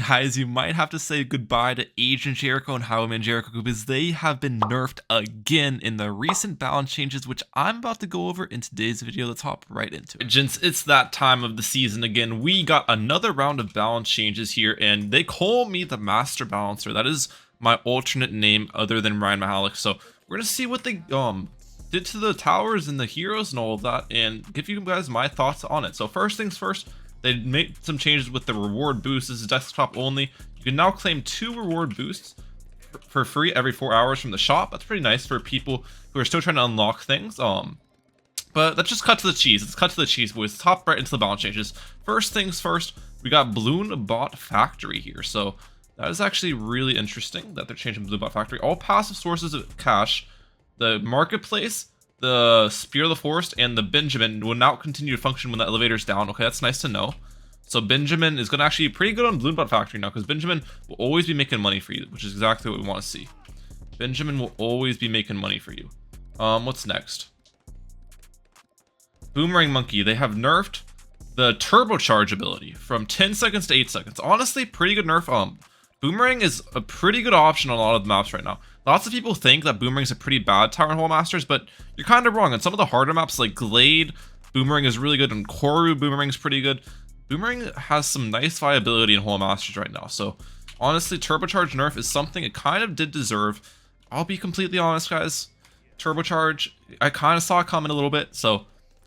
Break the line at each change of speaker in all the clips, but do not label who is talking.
guys, you might have to say goodbye to Agent Jericho and Highwayman Jericho because they have been nerfed again in the recent balance changes, which I'm about to go over in today's video. Let's hop right into it. Gents, it's that time of the season again. We got another round of balance changes here, and they call me the Master Balancer. That is my alternate name other than Ryan Mehalic. So we're gonna see what they did to the towers and the heroes and all of that, and give you guys my thoughts on it. So first things first, they made some changes with the reward boost. This is desktop only. You can now claim 2 reward boosts for free every 4 hours from the shop. That's pretty nice for people who are still trying to unlock things. But let's just cut to the cheese. Let's cut to the cheese, boys. Let's hop right into the balance changes. First things first, we got Bloon Bot Factory here. So that is actually really interesting that they're changing Bloon Bot Factory. All passive sources of cash, the marketplace, the Spear of the Forest, and the Benjamin will now continue to function when the elevator's down. Okay, that's nice to know. So Benjamin is going to actually be pretty good on Bloon Bot Factory now, because Benjamin will always be making money for you, which is exactly what we want to see. Benjamin will always be making money for you. What's next? Boomerang Monkey. They have nerfed the turbocharge ability from 10 seconds to 8 seconds. Honestly, pretty good nerf. Boomerang is a pretty good option on a lot of the maps right now. Lots of people think that Boomerang's a pretty bad Tower and Hole Masters, but you're kind of wrong. On some of the harder maps like Glade, Boomerang is really good, and Koru, Boomerang's pretty good. Boomerang has some nice viability in Hole Masters right now, so honestly, Turbocharge nerf is something it kind of did deserve. I'll be completely honest, guys. Turbocharge, I kind of saw it coming a little bit, so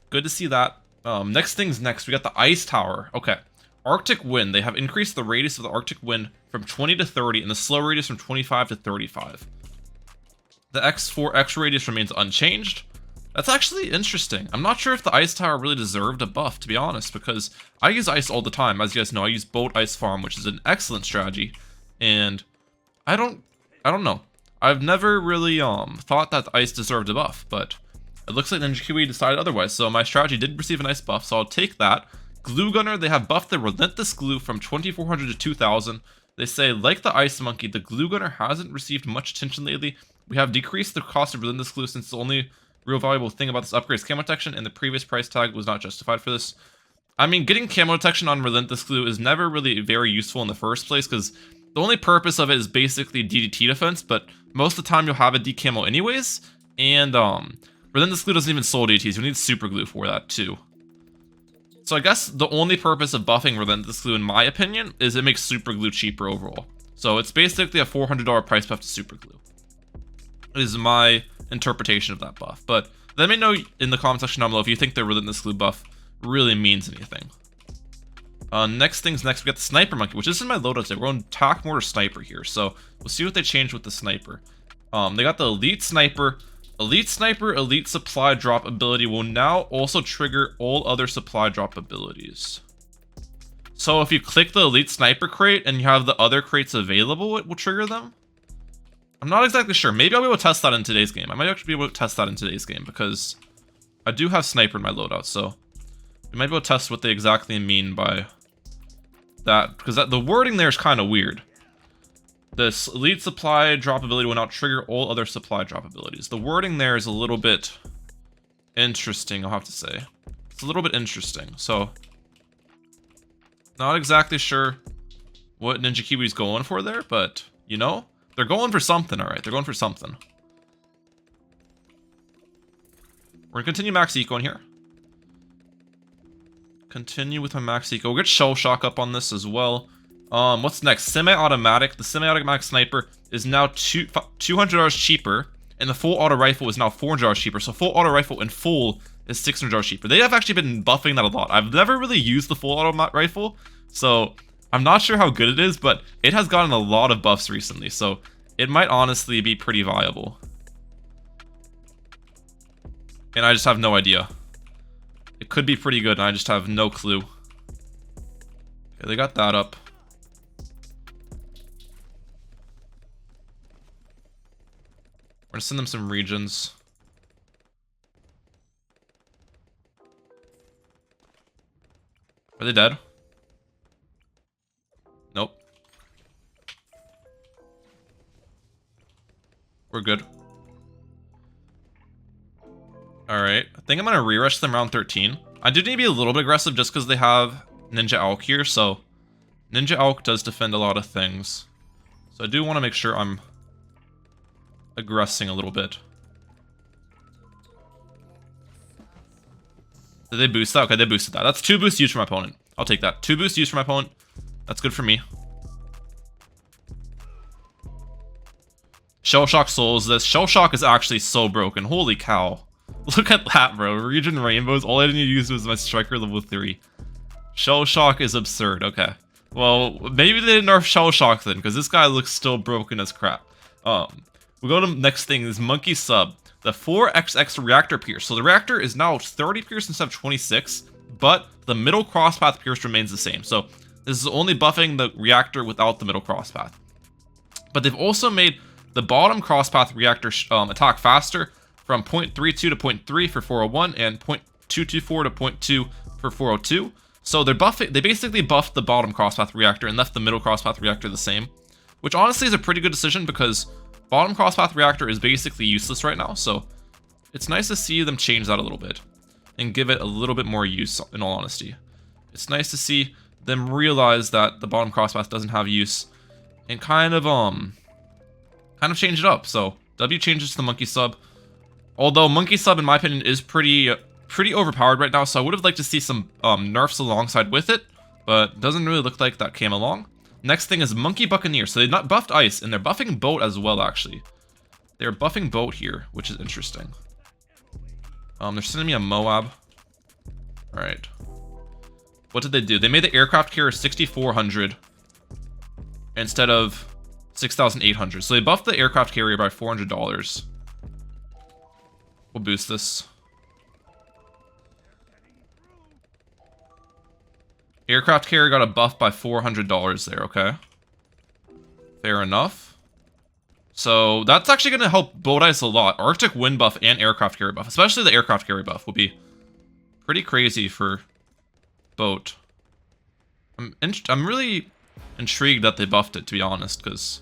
good to see that. Next thing's next. We got the Ice Tower. Okay. Arctic Wind. They have increased the radius of the Arctic Wind from 20 to 30, and the slow radius from 25 to 35. The X4X radius remains unchanged. That's actually interesting. I'm not sure if the Ice Tower really deserved a buff, to be honest, because I use ice all the time. As you guys know, I use Boat Ice Farm, which is an excellent strategy, and I don't know. I've never really thought that the ice deserved a buff, but it looks like Ninjakiwi decided otherwise, so my strategy did receive a nice buff, so I'll take that. Glue Gunner, they have buffed the Relentless Glue from 2400 to 2000. They say, like the Ice Monkey, the Glue Gunner hasn't received much attention lately. We have decreased the cost of Relentless Glue since the only real valuable thing about this upgrade is camo detection, and the previous price tag was not justified for this. I mean, getting camo detection on Relentless Glue is never really very useful in the first place, because the only purpose of it is basically DDT defense, but most of the time you'll have a decamo anyways, and Relentless Glue doesn't even soul DDTs. You need Super Glue for that too. So I guess the only purpose of buffing Relentless Glue, in my opinion, is it makes Super Glue cheaper overall. So it's basically a $400 price buff to Super Glue, is my interpretation of that buff. But let me know in the comment section down below if you think the Relentless Glue buff really means anything. Next things next, we got the Sniper Monkey, which isn't my loadout today. We're going Tac Mortar Sniper here, so we'll see what they changed with the Sniper. They got the Elite Sniper. Elite Sniper, Elite Supply Drop ability will now also trigger all other supply drop abilities. So if you click the Elite Sniper crate and you have the other crates available, it will trigger them? I'm not exactly sure. Maybe I'll be able to test that in today's game. I might actually be able to test that in today's game, because I do have Sniper in my loadout, so we might be able to test what they exactly mean by that, because the wording there is kind of weird. This Elite Supply Drop ability will now trigger all other supply drop abilities. The wording there is a little bit interesting, I'll have to say. It's a little bit interesting, so not exactly sure what Ninjakiwi's going for there, but, you know, they're going for something, alright. They're going for something. We're gonna continue Max Eco in here. Continue with my Max Eco. We'll get Shell Shock up on this as well. What's next? Semi-automatic. The semi-automatic sniper is now $200 cheaper, and the full auto rifle is now $400 cheaper. So full auto rifle in full is $600 cheaper. They have actually been buffing that a lot. I've never really used the full auto rifle, so I'm not sure how good it is, but it has gotten a lot of buffs recently, so it might honestly be pretty viable. And I just have no idea. It could be pretty good, and I just have no clue. Okay, they got that up. We're gonna send them some regions. Are they dead? Nope. We're good. Alright. I think I'm gonna re-rush them round 13. I do need to be a little bit aggressive just because they have Ninja Elk here, so Ninja Elk does defend a lot of things. So I do want to make sure I'm aggressing a little bit. Did they boost that? Okay, they boosted that. That's 2 boosts used for my opponent. I'll take that. 2 boosts used for my opponent. That's good for me. Shell Shock souls this. Shell Shock is actually so broken. Holy cow. Look at that, bro. Region Rainbows. All I need to use was my Striker level 3. Shell Shock is absurd. Okay. Well, maybe they didn't nerf Shell Shock then, because this guy looks still broken as crap. We go to the next thing, is Monkey Sub. The 4XX Reactor Pierce. So the Reactor is now 30 Pierce instead of 26, but the middle crosspath Pierce remains the same. So this is only buffing the Reactor without the middle crosspath. But they've also made the bottom crosspath Reactor attack faster from 0.32 to 0.3 for 401 and 0.224 to 0.2 for 402. So they're buffing. They basically buffed the bottom crosspath Reactor and left the middle crosspath Reactor the same, which honestly is a pretty good decision because bottom crosspath Reactor is basically useless right now. So it's nice to see them change that a little bit and give it a little bit more use. In all honesty, it's nice to see them realize that the bottom crosspath doesn't have use and kind of change it up. So W changes to the Monkey Sub. Although Monkey Sub, in my opinion, is pretty overpowered right now, so I would have liked to see some nerfs alongside with it, but doesn't really look like that came along. Next thing is Monkey Buccaneer. So they not buffed Ice, and they're buffing Boat as well, actually. They're buffing Boat here, which is interesting. They're sending me a Moab. Alright. What did they do? They made the aircraft carrier 6,400 instead of 6,800. So they buffed the aircraft carrier by $400. We'll boost this. Aircraft carrier got a buff by $400 there, okay. Fair enough. So that's actually going to help Boat Ice a lot. Arctic Wind buff and aircraft carrier buff. Especially the aircraft carrier buff will be pretty crazy for Boat. I'm really intrigued that they buffed it, to be honest, because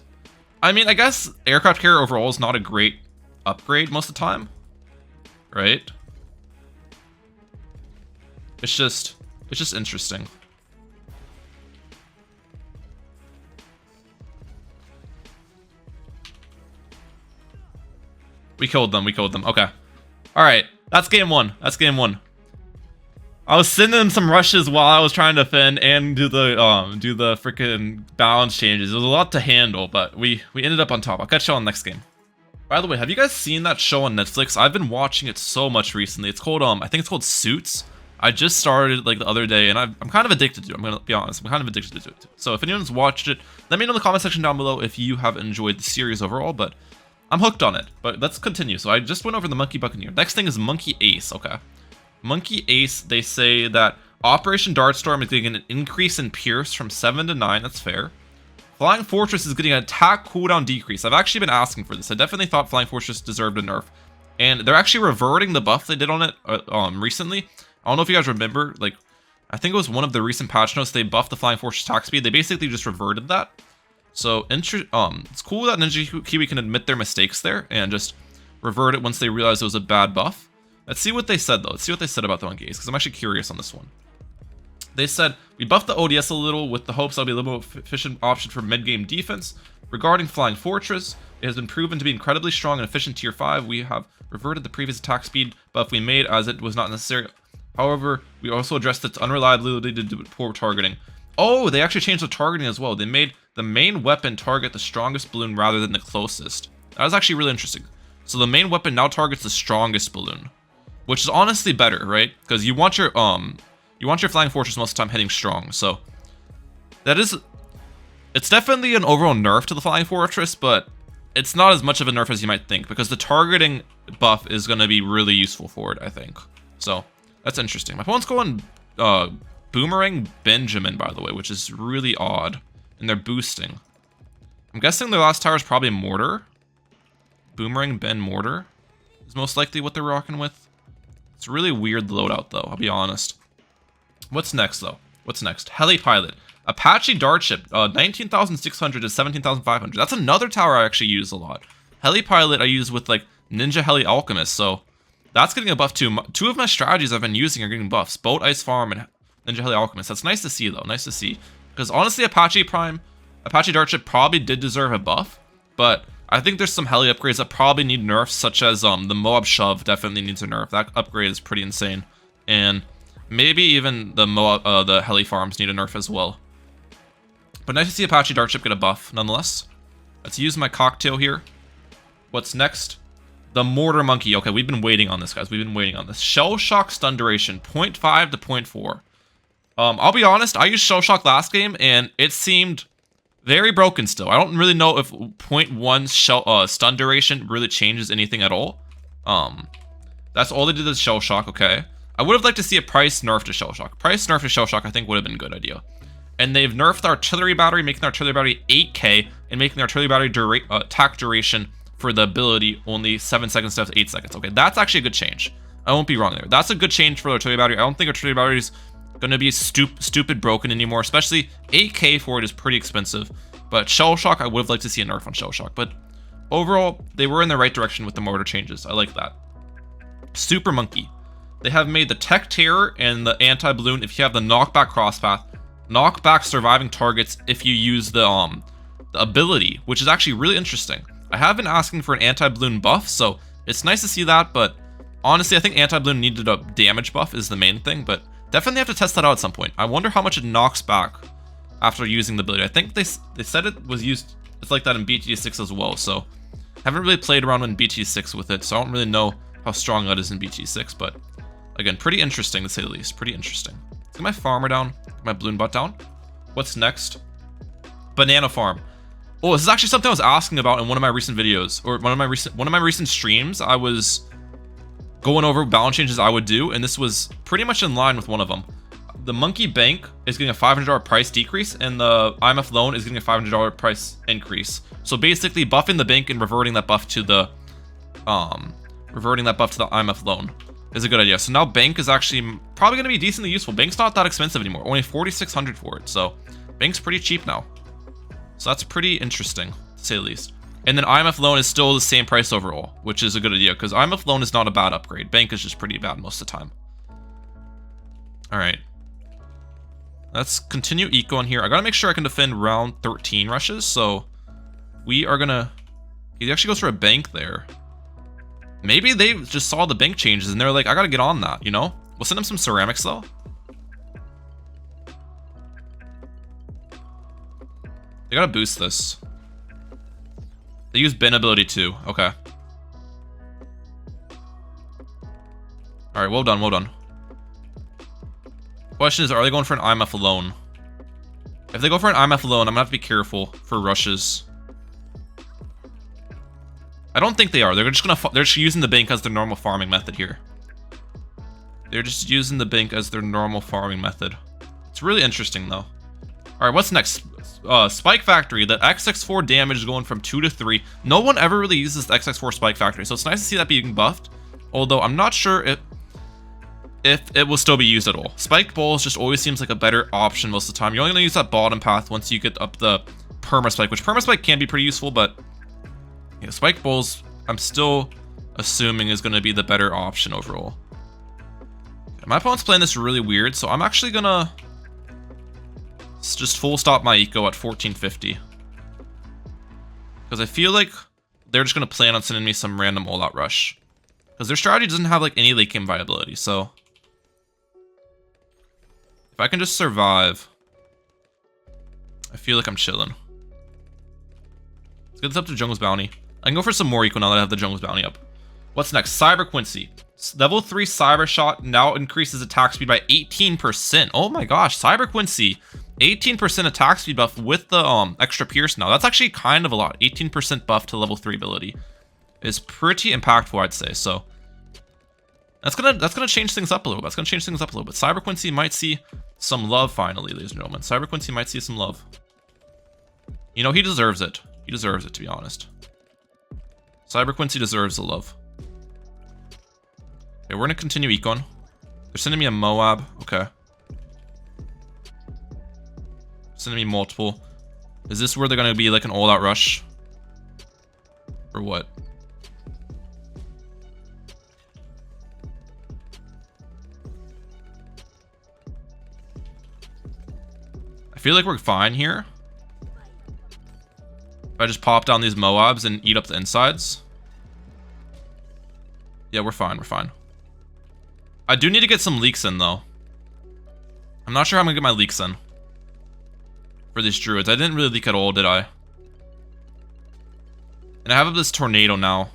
I mean, I guess aircraft carrier overall is not a great upgrade most of the time, right? It's just interesting. We killed them. Okay. Alright. That's game one. I was sending them some rushes while I was trying to defend and do the freaking balance changes. It was a lot to handle, but we ended up on top. I'll catch you on the next game. By the way, have you guys seen that show on Netflix? I've been watching it so much recently. It's called I think it's called Suits. I just started like the other day, and I'm kind of addicted to it. I'm gonna be honest. I'm kind of addicted to it. So if anyone's watched it, let me know in the comment section down below if you have enjoyed the series overall. But I'm hooked on it. But let's continue. So I just went over the Monkey Buccaneer. Next thing is Monkey Ace. Okay. Monkey Ace, they say that Operation Dartstorm is getting an increase in Pierce from 7 to 9. That's fair. Flying Fortress is getting an attack cooldown decrease. I've actually been asking for this. I definitely thought Flying Fortress deserved a nerf. And they're actually reverting the buff they did on it recently. I don't know if you guys remember. Like, I think it was one of the recent patch notes. They buffed the Flying Fortress attack speed. They basically just reverted that. So, it's cool that Ninjakiwi can admit their mistakes there and just revert it once they realize it was a bad buff. Let's see what they said, though. Let's see what they said about the Monkey Ace, because I'm actually curious on this one. They said, we buffed the ODS a little with the hopes that'll be a little more efficient option for mid-game defense. Regarding Flying Fortress, it has been proven to be incredibly strong and efficient tier 5. We have reverted the previous attack speed buff we made as it was not necessary. However, we also addressed its unreliability due to poor targeting. Oh, they actually changed the targeting as well. They made the main weapon target the strongest balloon rather than the closest. That was actually really interesting. So the main weapon now targets the strongest balloon, which is honestly better, right? Because you want your Flying Fortress most of the time hitting strong. So that is, it's definitely an overall nerf to the Flying Fortress, but it's not as much of a nerf as you might think, because the targeting buff is going to be really useful for it, I think. So that's interesting. My opponent's going Boomerang Benjamin, by the way, which is really odd. And they're boosting. I'm guessing their last tower is probably Mortar. Boomerang Ben Mortar is most likely what they're rocking with. It's really weird loadout, though, I'll be honest. What's next, though? What's next? Heli Pilot. Apache Dart Ship. 19,600 to 17,500. That's another tower I actually use a lot. Heli Pilot I use with, like, Ninja Heli Alchemist, so that's getting a buff, too. Two of my strategies I've been using are getting buffs. Boat Ice Farm and Ninja Heli Alchemist. That's nice to see, though. Nice to see. Because honestly, Apache Darkship probably did deserve a buff, but I think there's some heli upgrades that probably need nerfs, such as the Moab Shove definitely needs a nerf. That upgrade is pretty insane. And maybe even the heli farms need a nerf as well. But nice to see Apache Darkship get a buff nonetheless. Let's use my cocktail here. What's next? The Mortar Monkey. Okay, we've been waiting on this, guys. We've been waiting on this. Shell Shock stun duration, 0.5 to 0.4. I'll be honest, I used Shell Shock last game, and it seemed very broken still. I don't really know if 0.1 stun duration really changes anything at all. That's all they did is Shell Shock, okay. I would have liked to see a price nerf to Shell Shock. Price nerf to Shell Shock I think would have been a good idea. And they've nerfed the Artillery Battery, making the Artillery Battery 8k, and making the Artillery Battery attack duration for the ability only 7 seconds instead of 8 seconds. Okay, that's actually a good change. I won't be wrong there. That's a good change for the Artillery Battery. I don't think Artillery Battery is going to be stupid broken anymore, especially 8k for it is pretty expensive. But Shell Shock, I would have liked to see a nerf on Shell Shock. But overall, they were in the right direction with the Mortar changes. I like that. Super Monkey. They have made the Tech Terror and the Anti-Balloon if you have the Knockback Crosspath. Knockback surviving targets if you use the ability, which is actually really interesting. I have been asking for an anti-balloon buff, so it's nice to see that, but honestly, I think anti-balloon needed a damage buff is the main thing, but definitely have to test that out at some point. I wonder how much it knocks back after using the ability. I think they said it was used, it's like that in BT6 as well, so I haven't really played around in BT6 with it, so I don't really know how strong that is in BT6, but again, pretty interesting to say the least, pretty interesting. Let's get my farmer down, get my balloon butt down. What's next? Banana farm. Oh, this is actually something I was asking about in one of my recent videos, or one of my recent streams. I was going over balance changes I would do, and this was pretty much in line with one of them. The Monkey Bank is getting a $500 price decrease, and the IMF loan is getting a $500 price increase. So basically, buffing the bank and reverting that buff to the IMF loan is a good idea. So now bank is actually probably going to be decently useful. Bank's not that expensive anymore, only $4,600 for it. So bank's pretty cheap now. So that's pretty interesting, to say the least. And then IMF loan is still the same price overall, which is a good idea, because IMF loan is not a bad upgrade. Bank is just pretty bad most of the time. Alright. Let's continue eco in here. I gotta make sure I can defend round 13 rushes, so we are gonna... He actually goes for a bank there. Maybe they just saw the bank changes, and they're like, I gotta get on that, you know? We'll send him some ceramics, though. They gotta boost this. They use bin ability too. Okay. Alright, well done, well done. Question is, are they going for an IMF alone? If they go for an IMF alone, I'm gonna have to be careful for rushes. I don't think they are. They're just using the bank as their normal farming method here. They're just using the bank as their normal farming method. It's really interesting though. Alright, what's next? Spike Factory. The XX4 damage is going from 2 to 3. No one ever really uses the XX4 Spike Factory, so it's nice to see that being buffed. Although I'm not sure if it will still be used at all. Spike Balls just always seems like a better option most of the time. You're only going to use that bottom path once you get up the Perma Spike, which Perma Spike can be pretty useful, but yeah, Spike Balls I'm still assuming is going to be the better option overall. My opponent's playing this really weird, so I'm actually going to just full stop my eco at 1450. Because I feel like they're just going to plan on sending me some random all-out rush. Because their strategy doesn't have like any late game viability, so if I can just survive, I feel like I'm chilling. Let's get this up to Jungle's Bounty. I can go for some more eco now that I have the Jungle's Bounty up. What's next? Cyber Quincy. Level 3 Cyber Shot now increases attack speed by 18%. Oh my gosh, Cyber Quincy. 18% attack speed buff with the extra pierce now. That's actually kind of a lot. 18% buff to level 3 ability is pretty impactful, I'd say. So that's gonna change things up a little bit. Cyber Quincy might see some love finally, ladies and gentlemen. Cyber Quincy might see some love. You know, he deserves it. He deserves it, to be honest. Cyber Quincy deserves the love. Okay, we're gonna continue econ. They're sending me a Moab. Okay. Sending me multiple. Is this where they're gonna be like an all-out rush? Or what? I feel like we're fine here. If I just pop down these Moabs and eat up the insides. Yeah, we're fine, we're fine. I do need to get some leaks in, though. I'm not sure how I'm gonna get my leaks in. For these druids. I didn't really leak at all, did I? And I have this tornado now.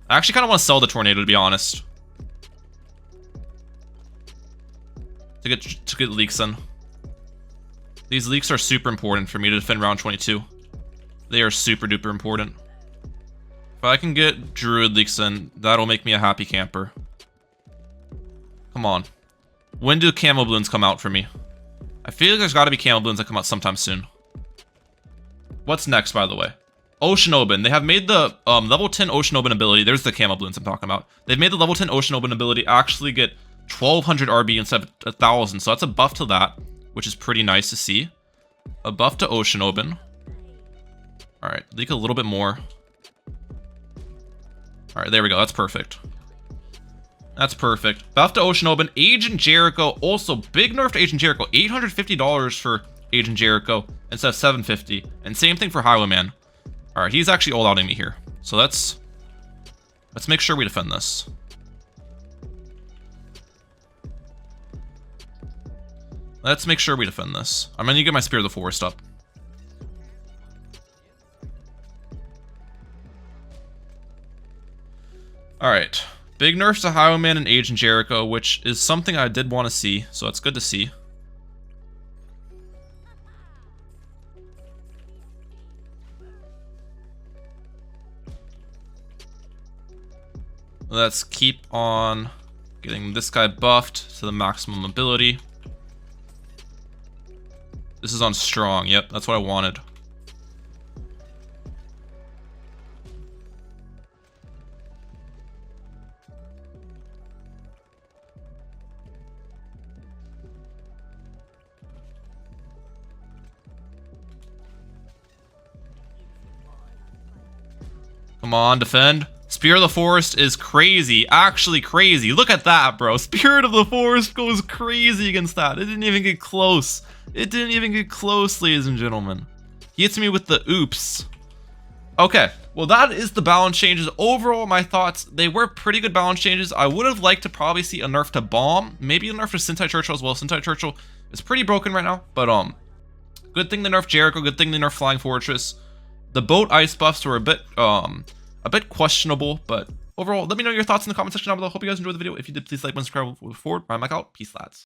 I actually kind of want to sell the tornado, to be honest. To get leaks in. These leaks are super important for me to defend round 22. They are super duper important. If I can get druid leaks in, that'll make me a happy camper. Come on. When do camo balloons come out for me? I feel like there's got to be camo balloons that come out sometime soon. What's next, by the way? Ocean Open. They have made the level 10 Ocean Open ability. There's the camo balloons I'm talking about. They've made the level 10 Ocean Open ability actually get 1200 RB instead of 1000. So that's a buff to that, which is pretty nice to see. A buff to Ocean Open. Alright, leak a little bit more. Alright, there we go. That's perfect. That's perfect. Buff to Ocean Open. Agent Jericho. Also, big nerf to Agent Jericho. $850 for Agent Jericho instead of $750. And same thing for Highwayman. Alright, he's actually all-outing me here. So let's make sure we defend this. Let's make sure we defend this. I'm gonna get my Spear of the Forest up. Alright. Big nerfs to Highwayman and Agent Jericho, which is something I did want to see, so it's good to see. Let's keep on getting this guy buffed to the maximum ability. This is on strong. Yep, that's what I wanted. Come on, defend. Spear of the Forest is crazy. Actually crazy. Look at that, bro. Spirit of the Forest goes crazy against that. It didn't even get close. It didn't even get close, ladies and gentlemen. He hits me with the oops. Okay, well that is the balance changes. Overall, my thoughts, they were pretty good balance changes. I would have liked to probably see a nerf to Bomb. Maybe a nerf to Ziney Churchill as well. Ziney Churchill is pretty broken right now. But good thing they nerfed Jericho. Good thing they nerfed Flying Fortress. The boat ice buffs were a bit questionable, but overall, let me know your thoughts in the comment section down below. Hope you guys enjoyed the video. If you did, please like and subscribe. Moving forward, I'm Mike out. Peace, lads.